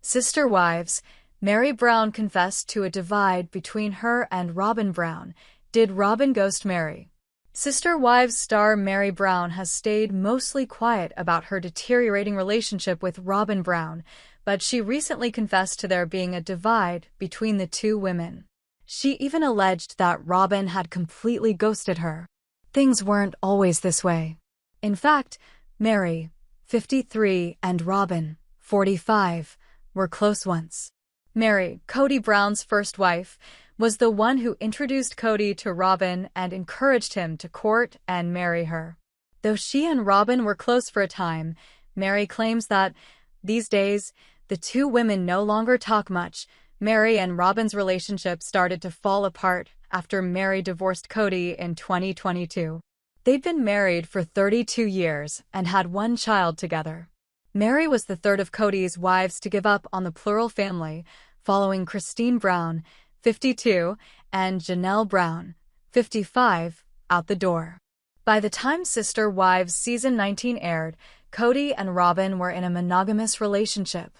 Sister wives, Meri Brown confessed to a divide between her and Robyn Brown. Did Robyn ghost Meri? Sister Wives star Meri Brown has stayed mostly quiet about her deteriorating relationship with Robyn Brown, but she recently confessed to there being a divide between the two women. She even alleged that Robyn had completely ghosted her. Things weren't always this way. In fact, Meri, 53, and Robyn, 45, were close once. Meri, Kody Brown's first wife, was the one who introduced Kody to Robyn and encouraged him to court and marry her. Though she and Robyn were close for a time, Meri claims that, these days, the two women no longer talk much. Meri and Robyn's relationship started to fall apart after Meri divorced Kody in 2022. They'd been married for 32 years and had one child together. Meri was the third of Kody's wives to give up on the plural family, following Christine Brown, 52, and Janelle Brown, 55, out the door. By the time Sister Wives Season 19 aired, Kody and Robyn were in a monogamous relationship.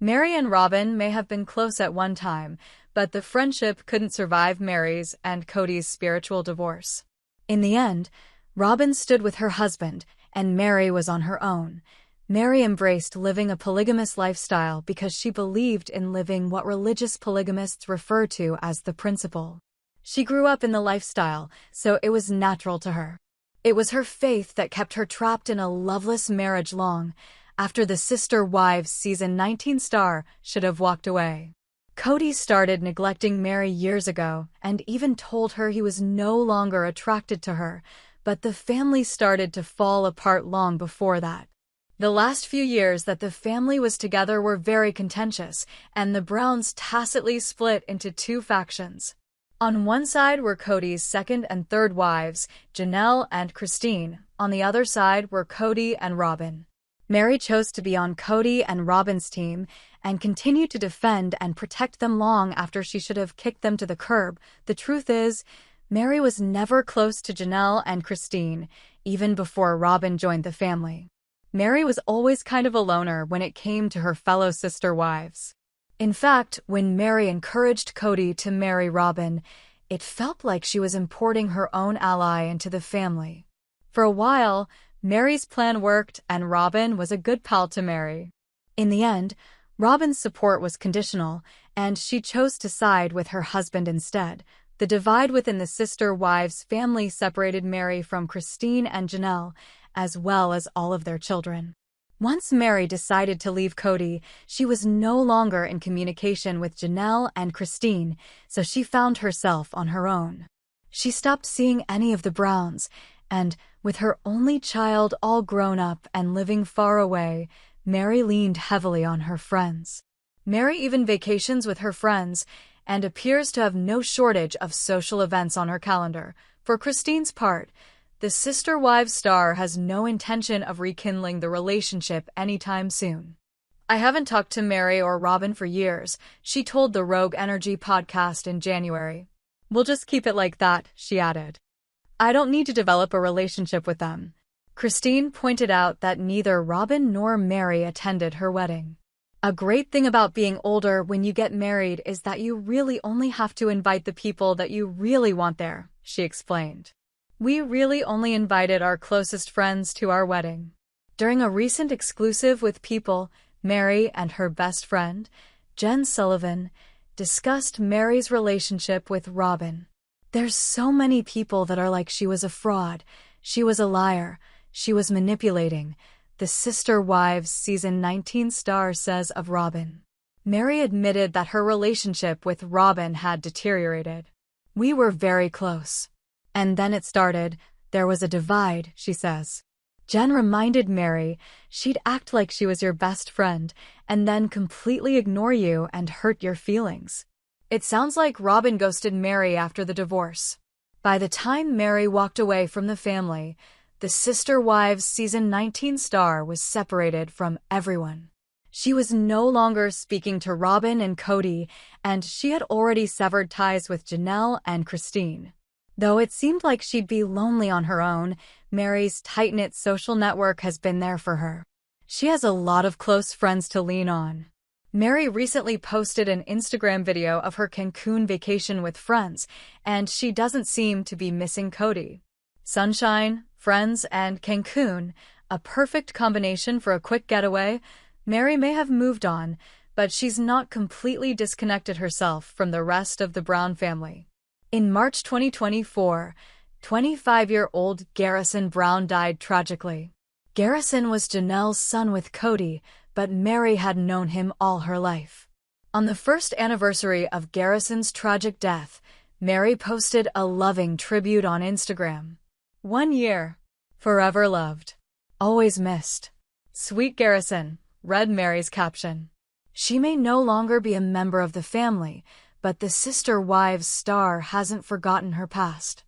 Meri and Robyn may have been close at one time, but the friendship couldn't survive Meri's and Kody's spiritual divorce. In the end, Robyn stood with her husband, and Meri was on her own. Meri embraced living a polygamous lifestyle because she believed in living what religious polygamists refer to as the principle. She grew up in the lifestyle, so it was natural to her. It was her faith that kept her trapped in a loveless marriage long after the Sister Wives Season 19 star should have walked away. Kody started neglecting Meri years ago and even told her he was no longer attracted to her, but the family started to fall apart long before that. The last few years that the family was together were very contentious, and the Browns tacitly split into two factions. On one side were Kody's second and third wives, Janelle and Christine. On the other side were Kody and Robyn. Meri chose to be on Kody and Robyn's team and continued to defend and protect them long after she should have kicked them to the curb. The truth is, Meri was never close to Janelle and Christine, even before Robyn joined the family. Meri was always kind of a loner when it came to her fellow sister wives. In fact, when Meri encouraged Kody to marry Robyn, it felt like she was importing her own ally into the family. For a while, Meri's plan worked and Robyn was a good pal to Meri. In the end, Robyn's support was conditional, and she chose to side with her husband instead. The divide within the Sister Wives family separated Meri from Christine and Janelle, as well as all of their children. Once Meri decided to leave Kody, she was no longer in communication with Janelle and Christine, so she found herself on her own. She stopped seeing any of the Browns, and, with her only child all grown up and living far away, Meri leaned heavily on her friends. Meri even vacations with her friends, and appears to have no shortage of social events on her calendar. For Christine's part, the Sister Wives star has no intention of rekindling the relationship anytime soon. "I haven't talked to Meri or Robyn for years," she told the Rogue Energy podcast in January. "We'll just keep it like that," she added. "I don't need to develop a relationship with them." Christine pointed out that neither Robyn nor Meri attended her wedding. "A great thing about being older when you get married is that you really only have to invite the people that you really want there," she explained. "We really only invited our closest friends to our wedding." During a recent exclusive with People, Meri and her best friend, Jen Sullivan, discussed Meri's relationship with Robyn. "There's so many people that are like she was a fraud, she was a liar, she was manipulating," the Sister Wives Season 19 star says of Robyn. Meri admitted that her relationship with Robyn had deteriorated. "We were very close. And then it started, there was a divide," she says. Jen reminded Meri she'd act like she was your best friend and then completely ignore you and hurt your feelings. It sounds like Robyn ghosted Meri after the divorce. By the time Meri walked away from the family, the Sister Wives Season 19 star was separated from everyone. She was no longer speaking to Robyn and Kody, and she had already severed ties with Janelle and Christine. Though it seemed like she'd be lonely on her own, Meri's tight-knit social network has been there for her. She has a lot of close friends to lean on. Meri recently posted an Instagram video of her Cancun vacation with friends, and she doesn't seem to be missing Cody. Sunshine, friends, and Cancun, a perfect combination for a quick getaway. Meri may have moved on, but she's not completely disconnected herself from the rest of the Brown family. In March 2024, 25-year-old Garrison Brown died tragically. Garrison was Janelle's son with Cody, but Meri had known him all her life. On the first anniversary of Garrison's tragic death, Meri posted a loving tribute on Instagram. 1 year. Forever loved. Always missed. Sweet Garrison, read Meri's caption. She may no longer be a member of the family, but the Sister Wives star hasn't forgotten her past.